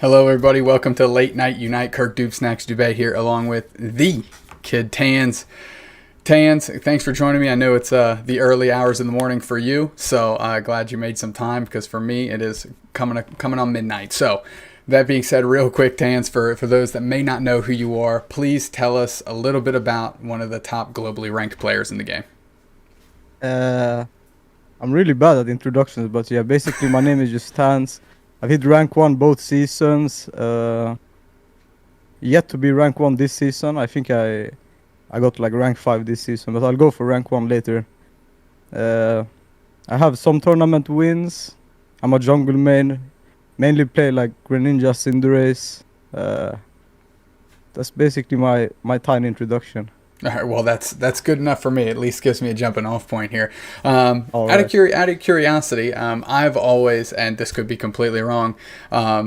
Hello, everybody. Welcome to Late Night Unite. Kirk Dube Snacks Dubé here, along with the Kid Tanz. Tanz, thanks for joining me. I know it's the early hours in the morning for you, so glad you made some time because for me it is coming on midnight. So that being said, real quick, Tanz, for those that may not know who you are, please tell us a little bit about one of the top globally ranked players in the game. I'm really bad at introductions, but yeah, basically my name is just Tanz. I've hit rank 1 both seasons. Yet to be rank 1 this season. I think I got like rank 5 this season, but I'll go for rank 1 later. I have some tournament wins. I'm a jungle main. Mainly play like Greninja, Cinderace. That's basically my tiny introduction. All right, well, that's good enough for me. At least gives me a jumping off point here. All Out right. of curiosity, I've always, and this could be completely wrong.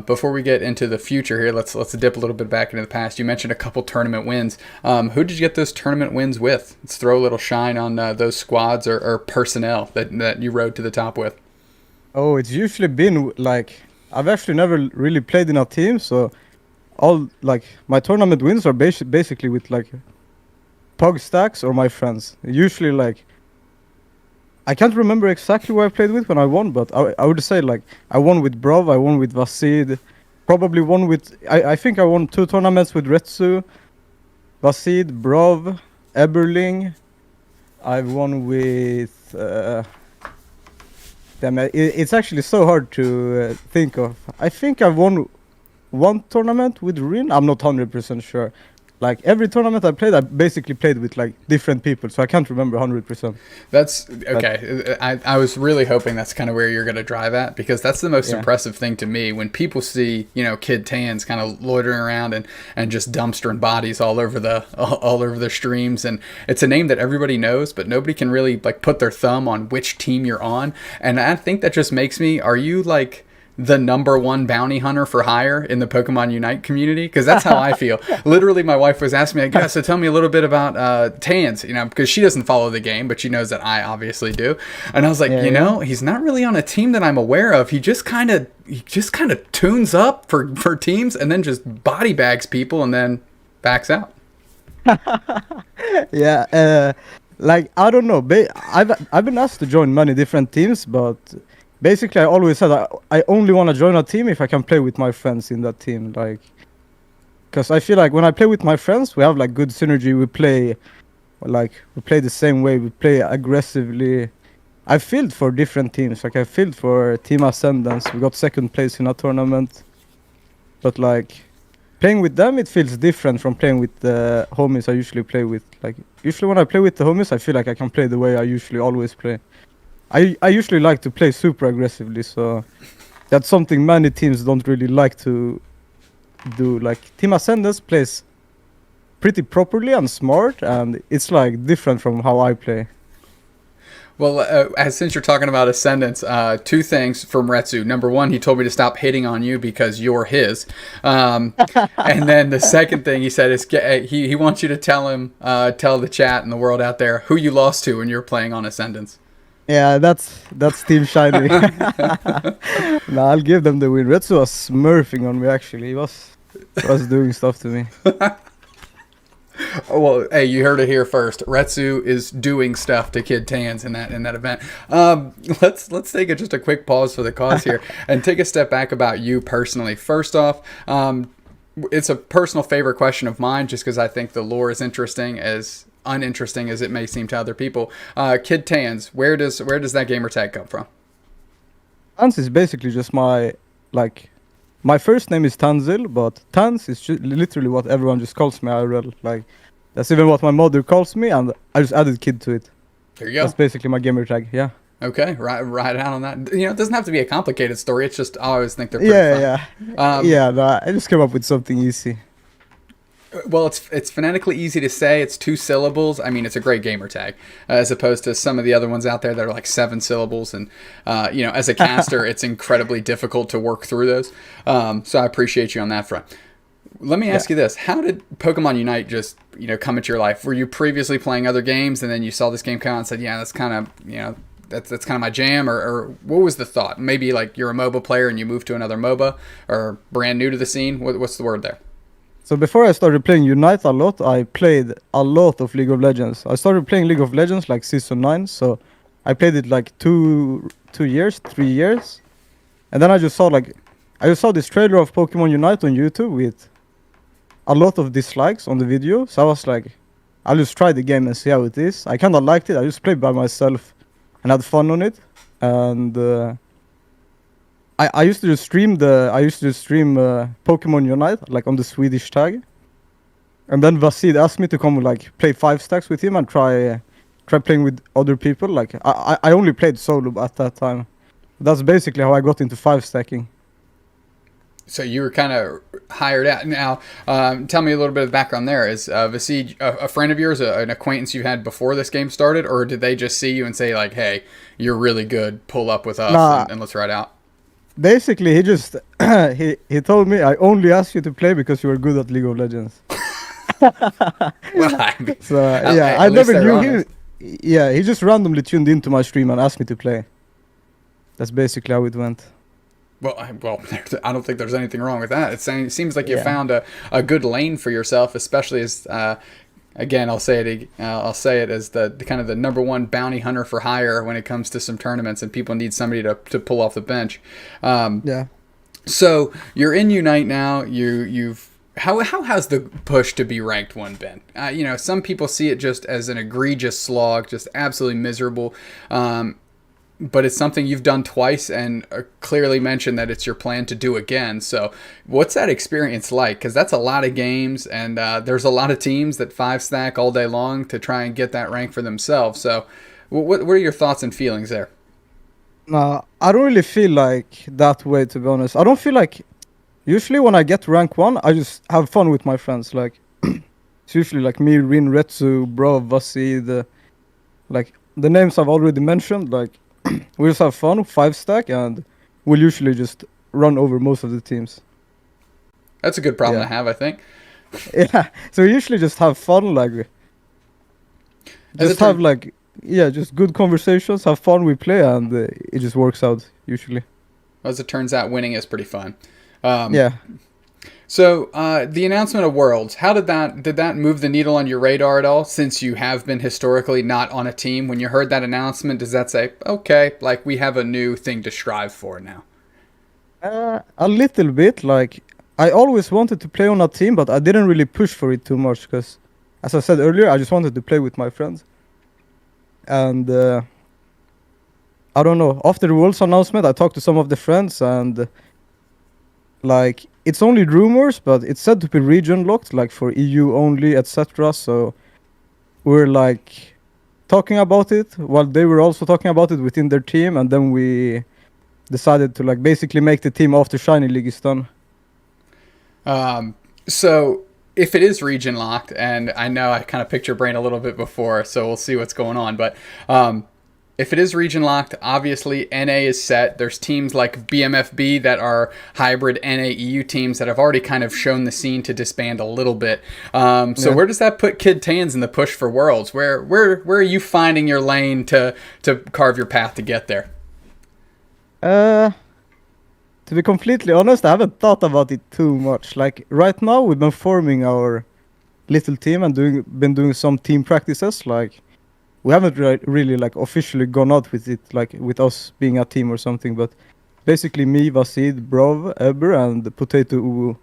Before we get into the future here, let's dip a little bit back into the past. You mentioned a couple tournament wins. Who did you get those tournament wins with? Let's throw a little shine on those squads or personnel that you rode to the top with. Oh, it's usually been like I've actually never really played in a team, so all like my tournament wins are basically with like pug stacks or my friends. Usually like I can't remember exactly who I played with when I won, but I would say like I won with Brov, I won with Vasid, probably won with I think I won 2 tournaments with Retsu, Vasid, Brov, Eberling. I've won with damn it's actually so hard to think of. I think I've won 1 tournament with Rin. I'm not 100% sure. Like every tournament I played, I basically played with like different people, so I can't remember 100%. That's But okay. I was really hoping that's kind of where you're going to drive at because that's the most yeah, impressive thing to me when people see Kid Tanz kind of loitering around and just dumpstering bodies all over the streams, and it's a name that everybody knows but nobody can really like put their thumb on which team you're on, and I think that just makes me. Are you like the number one bounty hunter for hire in the Pokemon Unite community? Because that's how I feel. Literally, my wife was asking me, like, yeah, so tell me a little bit about Tanz, because she doesn't follow the game, but she knows that I obviously do. And I was like, yeah, yeah. he's not really on a team that I'm aware of. He just kind of tunes up for teams and then just body bags people and then backs out. Yeah, like I don't know. I've been asked to join many different teams, but basically I always said I only want to join a team if I can play with my friends in that team. Like, because I feel like when I play with my friends, we have like good synergy. We play the same way. We play aggressively. I filled for different teams. Like I filled for Team Ascendance. We got second place in a tournament, but like playing with them, it feels different from playing with the homies I usually play with. Like usually when I play with the homies, I feel like I can play the way I usually always play. I usually like to play super aggressively, so that's something many teams don't really like to do. Like Team Ascendance plays pretty properly and smart, and it's like different from how I play. Well, since you're talking about Ascendance, 2 things from Retsu. Number 1, he told me to stop hitting on you because you're his. And then the second thing he said is he wants you to tell the chat and the world out there who you lost to when you're playing on Ascendance. Yeah, that's Team Shiny. Nah, I'll give them the win. Retsu was smurfing on me actually. He was doing stuff to me. Oh, well, hey, you heard it here first. Retsu is doing stuff to Kid Tanz in that event. Let's take just a quick pause for the cause here and take a step back about you personally. First off, it's a personal favorite question of mine, just because I think the lore is interesting, as uninteresting as it may seem to other people. Kid Tanz, where does that gamer tag come from? Tanz is basically just my first name is Tanzil, but Tanz is literally what everyone just calls me IRL. Like that's even what my mother calls me, and I just added kid to it. There you go. That's basically my gamer tag. Yeah. Okay, right out on that. It doesn't have to be a complicated story. It's just I always think they're pretty Yeah, fun. yeah, yeah. No, I just came up with something easy. Well, it's phonetically easy to say. It's 2 syllables. I mean, it's a great gamer tag, as opposed to some of the other ones out there that are like 7 syllables. And as a caster, it's incredibly difficult to work through those. So I appreciate you on that front. Let me ask you this: how did Pokemon Unite just come into your life? Were you previously playing other games, and then you saw this game come out and said, "Yeah, that's kind of that's kind of my jam, or what was the thought? Maybe like you're a MOBA player and you move to another MOBA, or brand new to the scene. What's the word there? So before I started playing Unite a lot, I played a lot of League of Legends. I started playing League of Legends like season 9, so I played it like 3 years. And then I just saw this trailer of Pokemon Unite on YouTube with a lot of dislikes on the video. So I was like, I'll just try the game and see how it is. I kind of liked it. I just played by myself and had fun on it. And I used to just stream Pokemon Unite like on the Swedish tag. And then Vasid asked me to come like play 5 stacks with him and try playing with other people. Like I only played solo at that time. That's basically how I got into 5 stacking. So you were kind of hired out. Now, tell me a little bit of background there. Is Vasid a friend of yours, an acquaintance you had before this game started, or did they just see you and say like, "Hey, you're really good. Pull up with us and let's ride out"? Basically, he just he told me, I only asked you to play because you were good at League of Legends. Well, I mean, So yeah, I never knew him. Yeah, he just randomly tuned into my stream and asked me to play. That's basically how it went. Well, I don't think there's anything wrong with that. It seems like you found a good lane for yourself, especially as, again, I'll say it as the kind of the number one bounty hunter for hire when it comes to some tournaments, and people need somebody to pull off the bench. Yeah. So you're in Unite now. How has the push to be ranked 1 been? Some people see it just as an egregious slog, just absolutely miserable. But it's something you've done twice and clearly mentioned that it's your plan to do again. So what's that experience like? Because that's a lot of games, and there's a lot of teams that 5 stack all day long to try and get that rank for themselves. So what are your thoughts and feelings there? I don't really feel like that way, to be honest. I don't feel like... Usually when I get rank 1, I just have fun with my friends. Like, it's usually like me, Rin, Retsu, Bro, Vasid, like the names I've already mentioned. Like, we just have fun, 5 stack, and we'll usually just run over most of the teams. That's a good problem to have, I think. Yeah, so we usually just have fun, like, just good conversations, have fun, we play, and it just works out, usually. As it turns out, winning is pretty fun. Yeah. So the announcement of Worlds, how did that move the needle on your radar at all? Since you have been historically not on a team, when you heard that announcement, does that say, okay, like we have a new thing to strive for now? A little bit. Like, I always wanted to play on a team, but I didn't really push for it too much because, as I said earlier, I just wanted to play with my friends. And I don't know. After the Worlds announcement, I talked to some of the friends, and like, it's only rumors, but it's said to be region locked, like for EU only, etc. So we're like talking about it while they were also talking about it within their team, and then we decided to like basically make the team after Shiny League is done. So if it is region locked, and I know I kind of picked your brain a little bit before, so we'll see what's going on, but if it is region locked, obviously NA is set. There's teams like BMFB that are hybrid NA EU teams that have already kind of shown the scene to disband a little bit. So where does that put KidTanz in the push for Worlds? Where are you finding your lane to carve your path to get there? To be completely honest, I haven't thought about it too much. Like, right now, we've been forming our little team and been doing some team practices. Like, we haven't really like officially gone out with it, like with us being a team or something. But basically, me, Vasid, Brov, Eber, and Potato Uwu.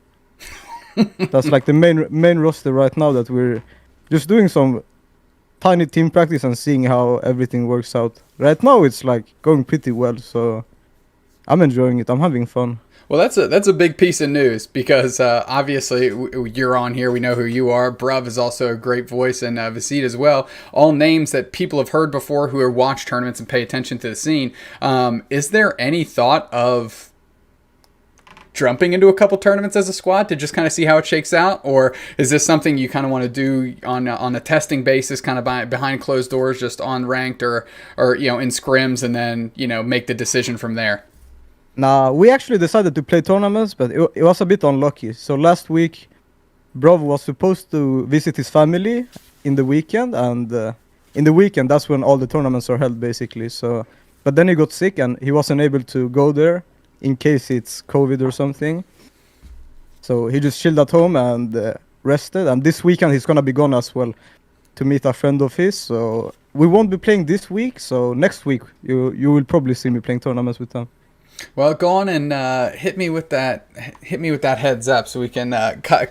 That's like the main roster right now. That we're just doing some tiny team practice and seeing how everything works out. Right now, it's like going pretty well. So I'm enjoying it. I'm having fun. Well, that's a big piece of news because obviously you're on here. We know who you are. Bruv is also a great voice, and Vasid as well. All names that people have heard before who have watched tournaments and pay attention to the scene. Is there any thought of jumping into a couple tournaments as a squad to just kind of see how it shakes out? Or is this something you kind of want to do on a testing basis, kind of behind closed doors, just on ranked or in scrims, and then make the decision from there? Nah, we actually decided to play tournaments, but it was a bit unlucky. So last week, Brov was supposed to visit his family in the weekend, and in the weekend, that's when all the tournaments are held basically. So, but then he got sick and he wasn't able to go there in case it's COVID or something. So he just chilled at home and rested. And this weekend he's gonna be gone as well to meet a friend of his. So we won't be playing this week. So next week you will probably see me playing tournaments with them. Well, go on and hit me with that heads up so we can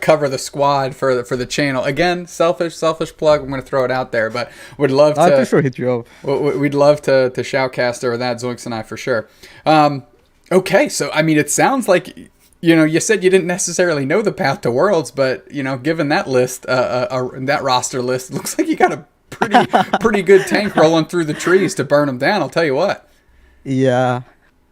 cover the squad for the channel. Again, selfish plug. I'm going to throw it out there, but would love to. I'll for sure hit you up. We'd love to shoutcast over that, Zoinks and I for sure. Okay, so I mean, it sounds like you said you didn't necessarily know the path to Worlds, but given that list, that roster list, it looks like you got a pretty good tank rolling through the trees to burn them down. I'll tell you what. Yeah.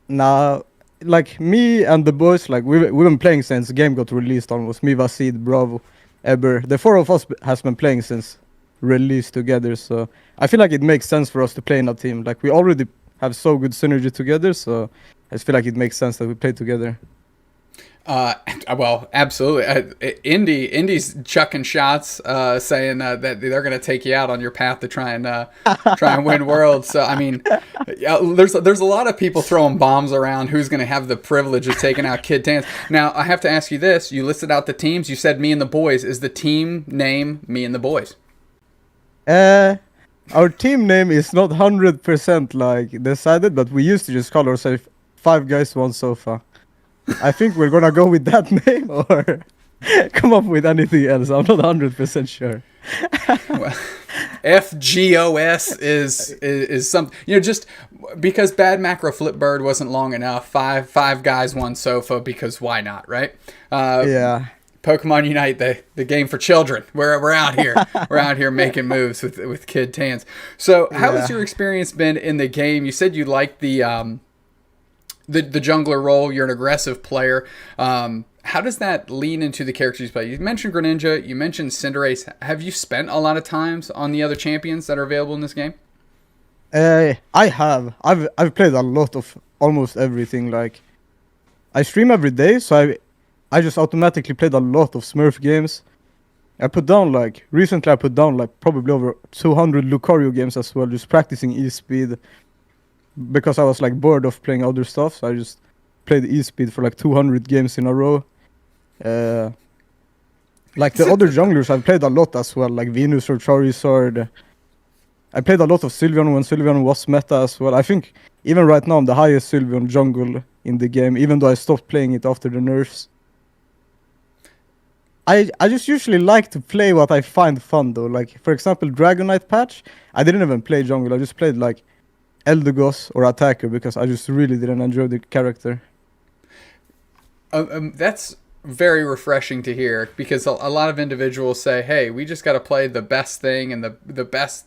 Now, like me and the boys, like we've been playing since the game got released almost. Me, Vasid, Bravo, Eber. The four of us has been playing since release together. So I feel like it makes sense for us to play in a team. Like we already have so good synergy together. So I just feel like it makes sense that we play together. Well, absolutely. Indy's chucking shots, saying that they're going to take you out on your path to try and win Worlds. So I mean, there's a lot of people throwing bombs around. Who's going to have the privilege of taking out KidTanz? Now I have to ask you this: you listed out the teams. You said Me and the Boys. Is the team name Me and the Boys? Our team name is not 100% like decided, but we used to just call ourselves 5 Guys 1 Sofa. I think we're gonna go with that name or come up with anything else. I'm not 100% sure. Well, FGOS is something, just because Bad Macro Flipbird wasn't long enough. Five guys, one sofa, because why not, right? Yeah. Pokemon Unite, the game for children. We're out here. We're out here making moves with KidTanz. So how has your experience been in the game? You said you liked the jungler role. You're an aggressive player. How does that lean into the characters you play? You mentioned Greninja. You mentioned Cinderace. Have you spent a lot of times on the other champions that are available in this game? I have. I've played a lot of almost everything. Like, I stream every day, so I just automatically played a lot of Smurf games. Recently I put down probably over 200 Lucario games as well, just practicing E-speed. Because I was bored of playing other stuff, so I just played E-speed for 200 games in a row. The other junglers I've played a lot as well, like Venus or Charizard. I played a lot of Sylveon when Sylveon was meta as well. I think even right now I'm the highest Sylveon jungle in the game, even though I stopped playing it after the nerfs. I just usually like to play what I find fun though. Like, for example, Dragonite patch, I didn't even play jungle, I just played Eldegoss or Attacker because I just really didn't enjoy the character. That's very refreshing to hear, because a lot of individuals say, hey, we just got to play the best thing and the best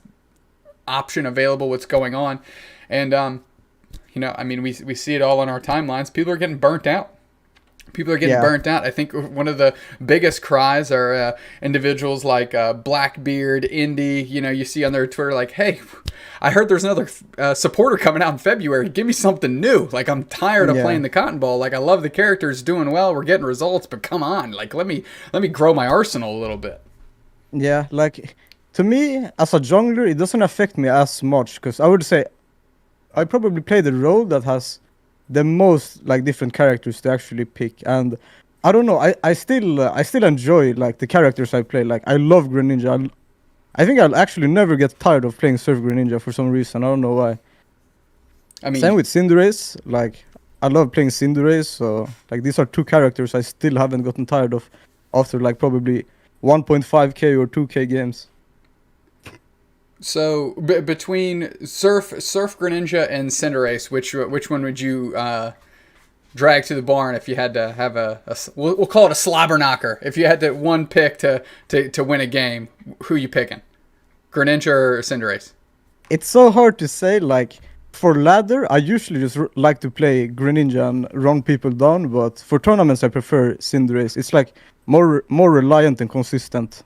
option available, what's going on. And, we see it all on our timelines. People are getting burnt out. Burnt out. I think one of the biggest cries are individuals like Blackbeard, Indy. You see on their Twitter hey, I heard there's another supporter coming out in February. Give me something new. I'm tired of playing the cotton ball. I love the characters doing well. We're getting results, but come on. Let me grow my arsenal a little bit. Yeah, to me as a jungler, it doesn't affect me as much because I would say I probably play the role that has the most different characters to actually pick, and I don't know. I still enjoy the characters I play. I love Greninja. I think I'll actually never get tired of playing Surf Greninja for some reason. I don't know why. I mean, same with Cinderace. I love playing Cinderace. So these are 2 characters I still haven't gotten tired of after probably 1.5k or 2k games. So between Surf Greninja and Cinderace, which one would you drag to the barn if you had to have we'll call it a slobber knocker? If you had to one pick to win a game, who you picking? Greninja or Cinderace? It's so hard to say. For ladder, I usually just like to play Greninja and run people down, but for tournaments I prefer Cinderace. It's more reliant and consistent,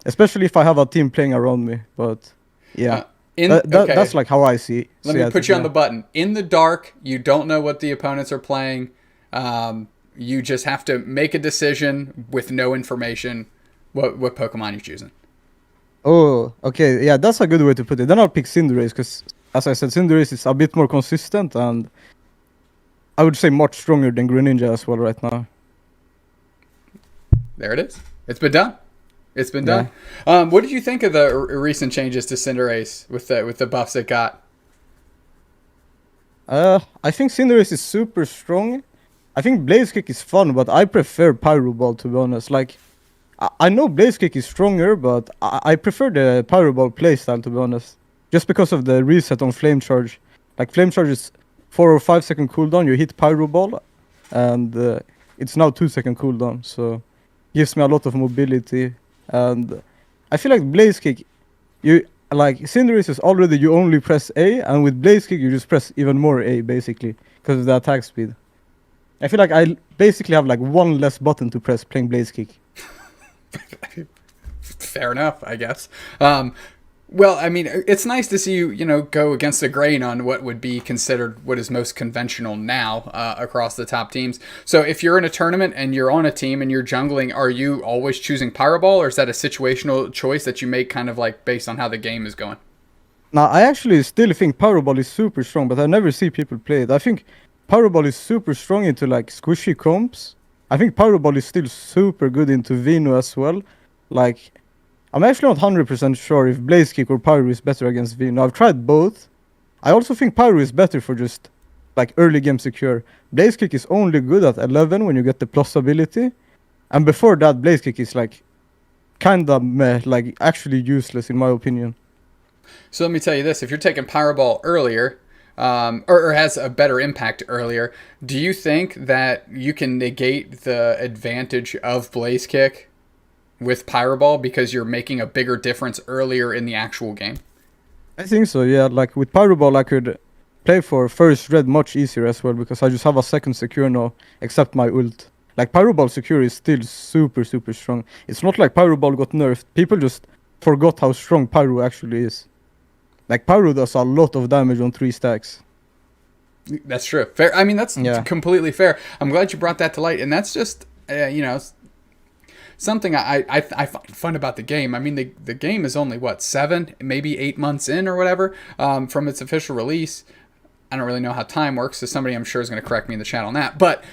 especially if I have a team playing around me. But yeah, that's how I see it. Let me put you on the button. In the dark, you don't know what the opponents are playing. You just have to make a decision with no information. What Pokemon you choosing? Oh, okay. Yeah, that's a good way to put it. Then I'll pick Cinderace because, as I said, Cinderace is a bit more consistent and I would say much stronger than Greninja as well right now. There it is. It's been done. It's been Yeah. done. What did you think of the recent changes to Cinderace with the buffs it got? I think Cinderace is super strong. I think Blaze Kick is fun, but I prefer Pyro Ball to be honest. Like, I know Blaze Kick is stronger, but I prefer the Pyro Ball playstyle to be honest. Just because of the reset on Flame Charge. Like, Flame Charge is 4 or 5 second cooldown, you hit Pyro Ball, and it's now 2 second cooldown, so gives me a lot of mobility. And I feel like Blaze Kick, you like Cinderace is already you only press A, and with Blaze Kick you just press even more A basically because of the attack speed. I feel like I basically have like one less button to press playing Blaze Kick. Fair enough, I guess. Well, I mean, it's nice to see you, go against the grain on what would be considered what is most conventional now across the top teams. So if you're in a tournament and you're on a team and you're jungling, are you always choosing Pyro Ball, or is that a situational choice that you make kind of like based on how the game is going? Now I actually still think Pyro Ball is super strong, but I never see people play it. I think Pyro Ball is super strong into like squishy comps. I think Pyro Ball is still super good into Vino as well. Like, I'm actually not 100% sure if Blaze Kick or Pyro is better against Vino. I've tried both. I also think Pyro is better for just like early game secure. Blaze Kick is only good at 11 when you get the plus ability. And before that, Blaze Kick is like kinda meh, like actually useless in my opinion. So let me tell you this: if you're taking Pyro Ball earlier, or has a better impact earlier, do you think that you can negate the advantage of Blaze Kick with Pyro Ball because you're making a bigger difference earlier in the actual game? I think so, yeah. Like with Pyro Ball, I could play for first red much easier as well because I just have a second secure now, except my ult. Like Pyro Ball secure is still super, super strong. It's not like Pyro Ball got nerfed. People just forgot how strong Pyro actually is. Like Pyro does a lot of damage on 3 stacks. That's true. Fair. I mean, that's Yeah. completely fair. I'm glad you brought that to light, and that's just something I find fun about the game. I mean, the game is only what, 7, maybe 8 months in or whatever from its official release. I don't really know how time works, so somebody I'm sure is going to correct me in the chat on that. But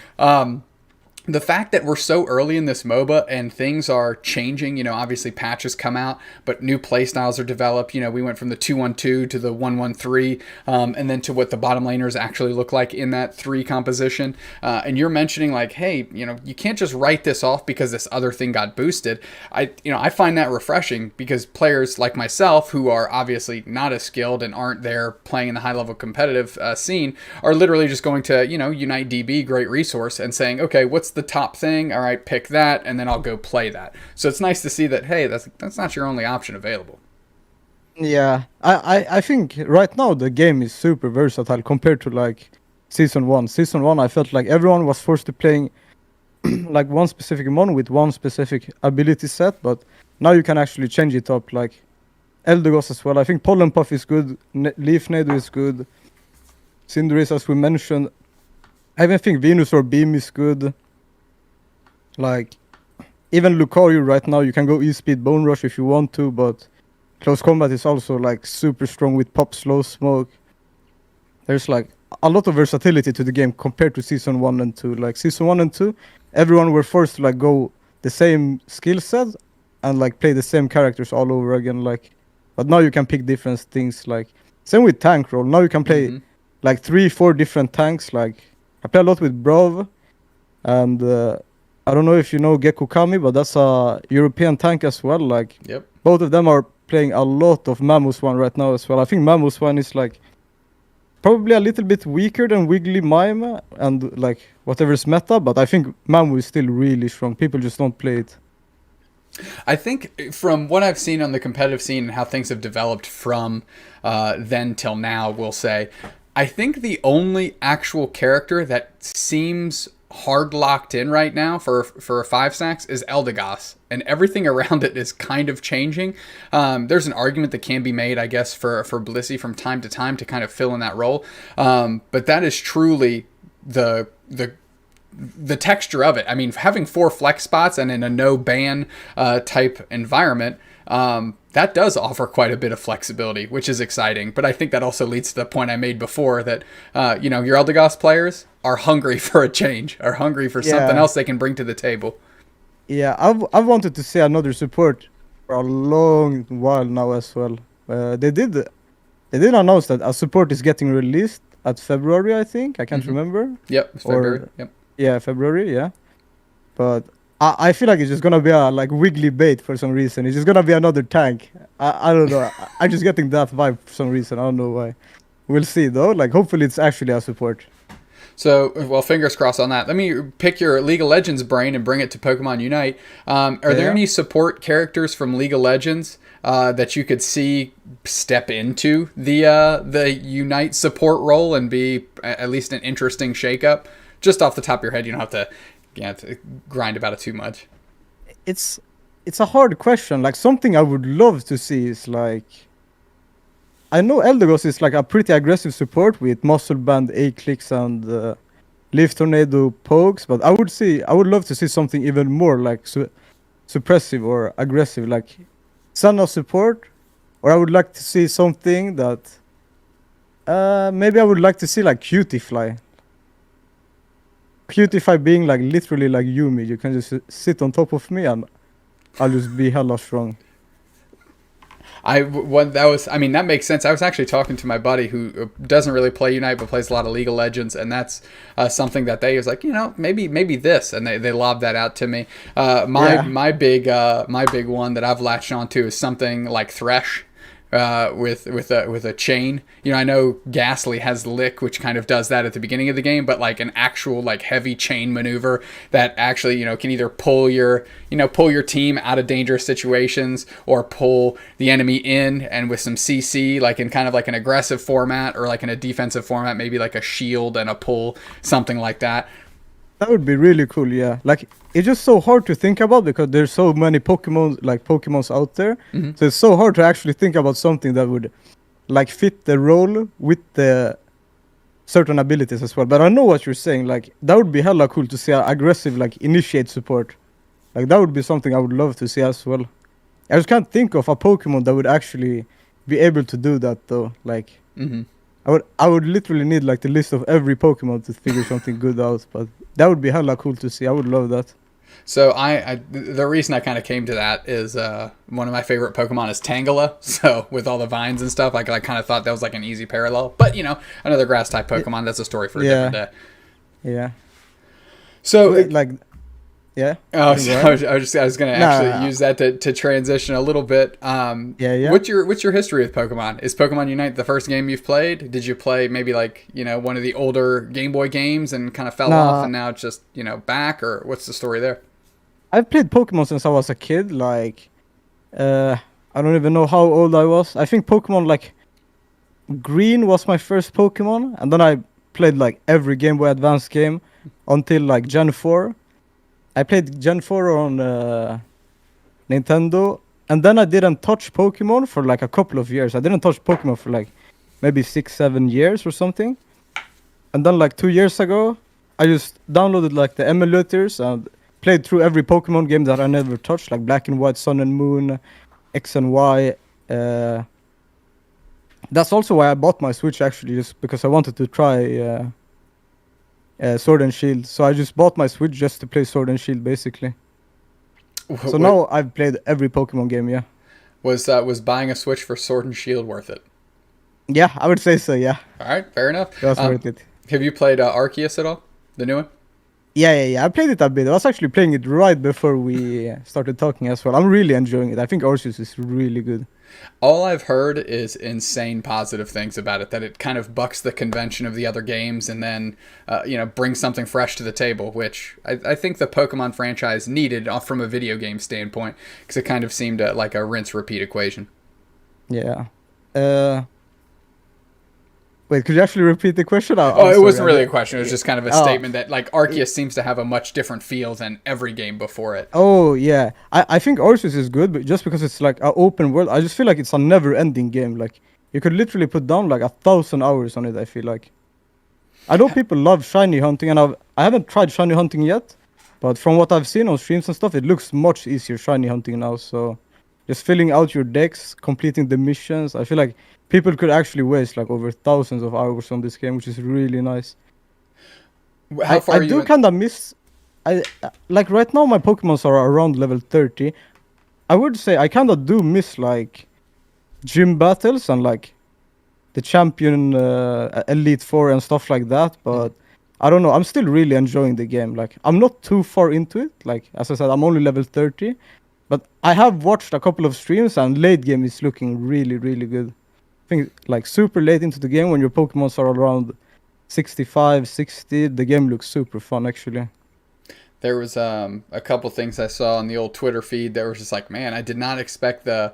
the fact that we're so early in this MOBA and things are changing, obviously patches come out, but new playstyles are developed. We went from the 2-1-2 to the 1-1-3, and then to what the bottom laners actually look like in that 3 composition. And you're mentioning like, hey, you can't just write this off because this other thing got boosted. I find that refreshing because players like myself, who are obviously not as skilled and aren't there playing in the high level competitive scene, are literally just going to, Unite DB, great resource, and saying, okay, what's the top thing? All right, pick that, and then I'll go play that. So it's nice to see that, hey, that's not your only option available. Yeah, I think right now the game is super versatile compared to like season 1. Season 1, I felt like everyone was forced to playing like one specific mon with one specific ability set, but now you can actually change it up. Like Eldegoss as well. I think Pollen Puff is good, Leaf Nado is good, Cinderace as we mentioned. I even think Venusaur Beam is good. Like, even Lucario right now, you can go E-Speed Bone Rush if you want to, but Close Combat is also like super strong with Pop Slow Smoke. There's like a lot of versatility to the game compared to Season 1 and 2. Like Season 1 and 2, everyone were forced to like go the same skill set and like play the same characters all over again. Like, but now you can pick different things. Like, same with Tank Role. Now you can play like 3-4 different tanks. Like, I play a lot with Brav, and I don't know if you know Gekko Kami, but that's a European tank as well. Like, Yep. both of them are playing a lot of Mammoth One right now as well. I think Mammoth One is like probably a little bit weaker than Wiggly Mime and like whatever's meta, but I think Mammoth is still really strong. People just don't play it. I think from what I've seen on the competitive scene and how things have developed from then till now, we'll say, I think the only actual character that seems hard locked in right now for 5 stacks is Eldegoss, and everything around it is kind of changing. There's an argument that can be made, I guess, for Blissey from time to time to kind of fill in that role, but that is truly the texture of it. I mean, having 4 flex spots and in a no ban type environment, that does offer quite a bit of flexibility, which is exciting. But I think that also leads to the point I made before that, your Eldegoss players are hungry for a change, are hungry for something else they can bring to the table. Yeah, I've wanted to see another support for a long while now as well. They did announce that a support is getting released at February, I think. I can't remember. Yep, it's February. Yep. Yeah, February, yeah. But I feel like it's just gonna be a like wiggly bait for some reason. It's just gonna be another tank. I don't know. I'm just getting that vibe for some reason. I don't know why. We'll see though. Like hopefully it's actually a support. So, well, fingers crossed on that. Let me pick your League of Legends brain and bring it to Pokemon Unite. Are there any support characters from League of Legends that you could see step into the Unite support role and be at least an interesting shakeup? Just off the top of your head, you don't have to grind about it too much. It's a hard question. Like something I would love to see is like, I know Eldegoss is like a pretty aggressive support with Muscle Band, A-Clicks, and Leaf Tornado pokes, but I would love to see something even more like suppressive or aggressive, like Sana support, or I would like to see something that maybe I would like to see like Cutify. Cutify being like literally like Yumi. You can just sit on top of me and I'll just be hella strong. That makes sense. I was actually talking to my buddy who doesn't really play Unite but plays a lot of League of Legends, and that's something that they was like, maybe this, and they lobbed that out to me. My big one that I've latched onto is something like Thresh. With a chain. I know Ghastly has Lick, which kind of does that at the beginning of the game, but like an actual like heavy chain maneuver that actually can either pull your team out of dangerous situations or pull the enemy in, and with some CC, like in kind of like an aggressive format or like in a defensive format, maybe like a shield and a pull, something like that. That would be really cool, yeah. Like, it's just so hard to think about because there's so many Pokemons out there. Mm-hmm. So it's so hard to actually think about something that would, like, fit the role with the certain abilities as well. But I know what you're saying. Like, that would be hella cool to see an aggressive, like, initiate support. Like, that would be something I would love to see as well. I just can't think of a Pokemon that would actually be able to do that, though. Like, I would literally need, like, the list of every Pokemon to figure something good out, but that would be hella cool to see. I would love that. So the reason I kind of came to that is one of my favorite Pokemon is Tangela. So with all the vines and stuff, I kind of thought that was like an easy parallel. But another grass type Pokemon. That's a story for a different day. Yeah. So like, yeah. Oh, I was going to actually use that to transition a little bit. Yeah. What's your history with Pokemon? Is Pokemon Unite the first game you've played? Did you play maybe like one of the older Game Boy games and kind of fell off, and now it's just back, or what's the story there? I've played Pokemon since I was a kid. Like, I don't even know how old I was. I think Pokemon like Green was my first Pokemon, and then I played like every Game Boy Advance game until like Gen 4. I played Gen 4 on Nintendo, and then I didn't touch Pokemon for like a couple of years. I didn't touch Pokemon for like maybe 6-7 years or something. And then like 2 years ago, I just downloaded like the emulators and played through every Pokemon game that I never touched, like Black and White, Sun and Moon, X and Y. That's also why I bought my Switch, actually, just because I wanted to try Sword and Shield. So I just bought my Switch just to play Sword and Shield, basically. So now I've played every Pokemon game, yeah. Was buying a Switch for Sword and Shield worth it? Yeah, I would say so, yeah. All right, fair enough. It was worth it. Have you played Arceus at all? The new one? Yeah. I played it a bit. I was actually playing it right before we started talking as well. I'm really enjoying it. I think Arceus is really good. All I've heard is insane positive things about it, that it kind of bucks the convention of the other games and then, brings something fresh to the table, which I think the Pokemon franchise needed from a video game standpoint, because it kind of seemed like a rinse-repeat equation. Yeah. Wait, could you actually repeat the question? It wasn't really a question. It was just kind of a statement that, like, Arceus seems to have a much different feel than every game before it. Oh, yeah. I think Arceus is good, but just because it's, like, an open world, I just feel like it's a never-ending game. Like, you could literally put down, like, 1,000 hours on it, I feel like. I know people love shiny hunting, and I haven't tried shiny hunting yet, but from what I've seen on streams and stuff, it looks much easier shiny hunting now, so just filling out your decks, completing the missions. I feel like people could actually waste like over thousands of hours on this game, which is really nice. How far I are you do in? kind of miss. I like right now my Pokemons are around level 30. I would say I kind of do miss like gym battles and like the champion Elite Four and stuff like that. But I don't know. I'm still really enjoying the game. Like I'm not too far into it. Like as I said, I'm only level 30. But I have watched a couple of streams and late game is looking really, really good. I think like super late into the game when your Pokemons are around 65, 60, the game looks super fun actually. There was a couple things I saw on the old Twitter feed that was just like, man, I did not expect the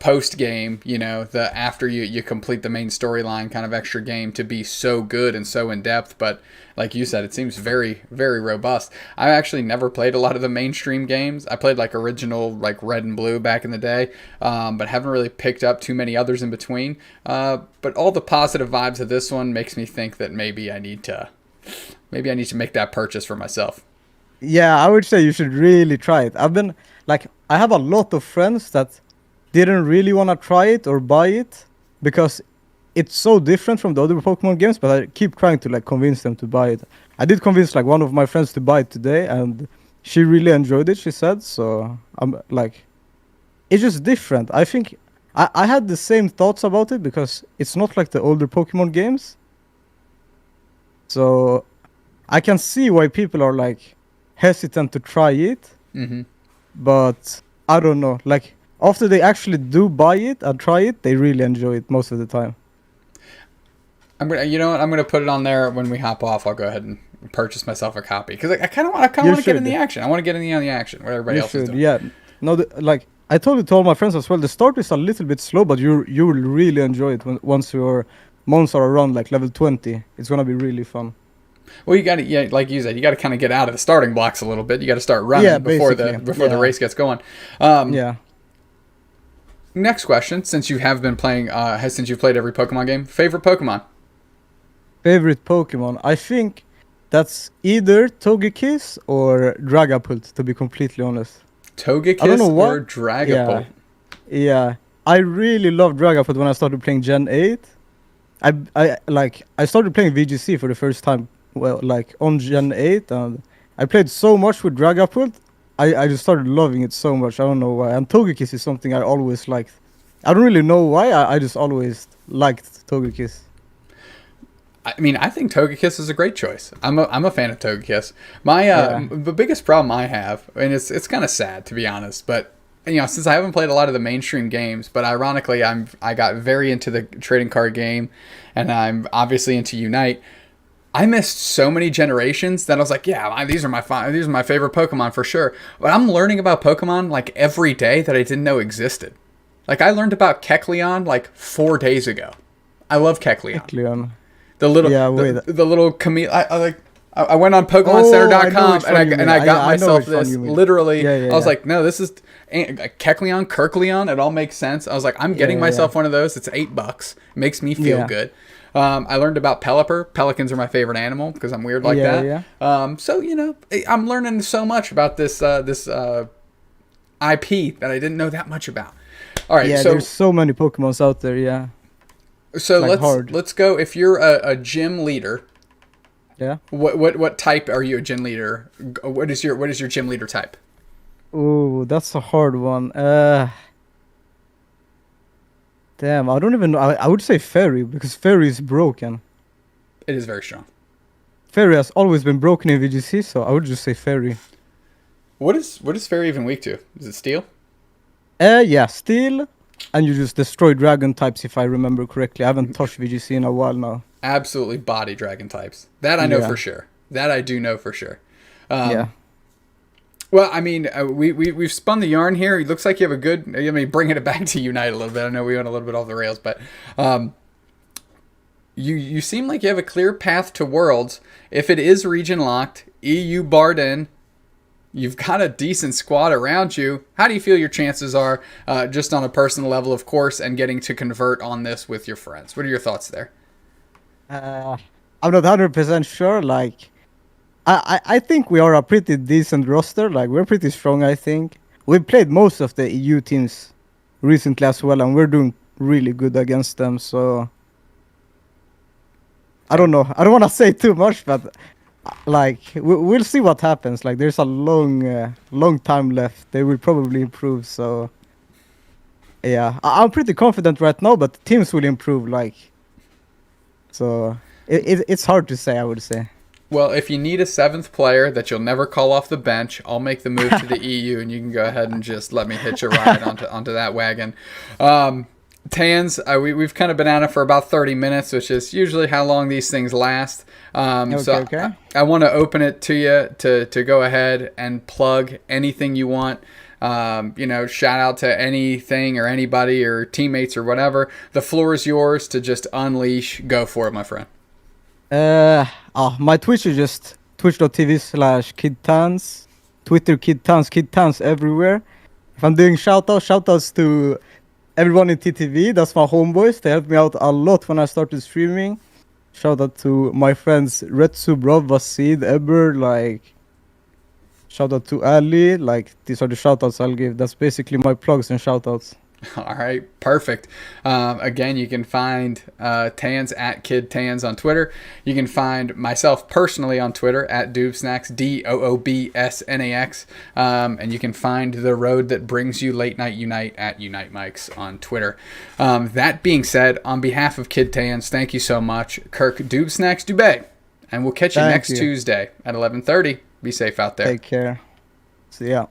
post game, the after you complete the main storyline kind of extra game to be so good and so in depth. But like you said, it seems very, very robust. I actually never played a lot of the mainstream games. I played like original like Red and Blue back in the day, but haven't really picked up too many others in between. But all the positive vibes of this one makes me think that maybe I need to make that purchase for myself. Yeah, I would say you should really try it. I have a lot of friends that didn't really want to try it or buy it because it's so different from the other Pokemon games, but I keep trying to like convince them to buy it. I did convince like one of my friends to buy it today and she really enjoyed it, she said. So I'm like, it's just different. I think I had the same thoughts about it because it's not like the older Pokemon games. So I can see why people are like hesitant to try it, Mm-hmm. but I don't know. Like after they actually do buy it and try it, they really enjoy it most of the time. You know what? I'm gonna put it on there when we hop off. I'll go ahead and purchase myself a copy because I kind of want You to get in should. the action. I want to get in on the action what everybody You else is should. doing. Yeah. No, like I told it to all my friends as well. The start is a little bit slow, but you will really enjoy it once your mons are around like level 20. It's gonna be really fun. Well, you got to, yeah, like you said, you got to kind of get out of the starting blocks a little bit. You got to start Yeah, running before basically. the Yeah. race gets going. Um, Yeah. Next question, since you have been playing, since you've played every Pokemon game, favorite Pokemon? Favorite Pokemon? I think that's either Togekiss or Dragapult, to be completely honest. I don't know Togekiss what. or Yeah. Dragapult? Yeah. I really loved Dragapult when I started playing Gen 8. I started playing VGC for the first time, well, like on Gen 8, and I played so much with Dragapult. I just started loving it so much. I don't know why. And Togekiss is something I always liked. I don't really know why. I just always liked Togekiss. I mean, I think Togekiss is a great choice. I'm a fan of Togekiss. My Yeah. the biggest problem I have, and it's kind of sad to be honest, but since I haven't played a lot of the mainstream games, but ironically I got very into the trading card game, and I'm obviously into Unite. I missed so many generations that I was like, yeah, these are my favorite Pokemon for sure. But I'm learning about Pokemon like every day that I didn't know existed. Like I learned about Kecleon like 4 days ago. I love Kecleon. Leon. The little, Yeah, wait. the little chameleon. I went on Oh, I know PokemonCenter.com which one you mean. and I got I know myself which one this. you mean. Literally, Yeah, yeah, I was yeah. like, no, this is Kecleon, Kirkleon. It all makes sense. I was like, I'm getting Yeah, myself yeah. one of those. It's $8. Makes me feel Yeah. good. I learned about Pelipper. Pelicans are my favorite animal because I'm weird like Yeah, that. yeah. So I'm learning so much about this IP that I didn't know that much about. All right, Yeah, so there's so many Pokemons out there, yeah. like let's hard. let's go. If you're a gym leader, Yeah. what type are you a gym leader? What is your gym leader type? Oh, that's a hard one. Damn, I don't even know. I would say Fairy, because Fairy is broken. It is very strong. Fairy has always been broken in VGC, so I would just say Fairy. What is Fairy even weak to? Is it Steel? Yeah, Steel, and you just destroy Dragon types, if I remember correctly. I haven't touched VGC in a while now. Absolutely body dragon types. That I know Yeah. for sure. That I do know for sure. Yeah. Well, I mean, we've spun the yarn here. It looks like you have a good. I mean, bringing it back to Unite a little bit. I know we went a little bit off the rails, but you seem like you have a clear path to Worlds. If it is region locked, EU barred in, you've got a decent squad around you. How do you feel your chances are, just on a personal level, of course, and getting to convert on this with your friends? What are your thoughts there? I'm not 100% sure. Like, I think we are a pretty decent roster. Like, we're pretty strong, I think. we played most of the EU teams recently as well, and we're doing really good against them. So I don't know. I don't want to say too much, but like we'll see what happens. Like there's a long time left. They will probably improve. So yeah, I'm pretty confident right now, but teams will improve. Like so, it's hard to say. I would say. Well, if you need a seventh player that you'll never call off the bench, I'll make the move to the EU, and you can go ahead and just let me hitch a ride onto that wagon. Tanz, we've kind of been at it for about 30 minutes, which is usually how long these things last. Okay. I want to open it to you to go ahead and plug anything you want. Shout out to anything or anybody or teammates or whatever. The floor is yours to just unleash. Go for it, my friend. My Twitch is just twitch.tv/KidTanz, Twitter KidTanz everywhere. If I'm doing shoutouts to everyone in TTV, that's my homeboys. They helped me out a lot when I started streaming. Shout out to my friends Retsu, Brov, Vasid, Eber, shout out to Ali. These are the shoutouts I'll give. That's basically my plugs and shoutouts. All right, perfect. Again, you can find Tanz at KidTanz on Twitter. You can find myself personally on Twitter at Doobsnax, DOOBSNAX. And you can find The Road That Brings You Late Night Unite at Unite Mics on Twitter. That being said, on behalf of KidTanz, thank you so much, Kirk Doobsnax Dubé. And we'll catch you next Tuesday at 11:30. Be safe out there. Take care. See ya.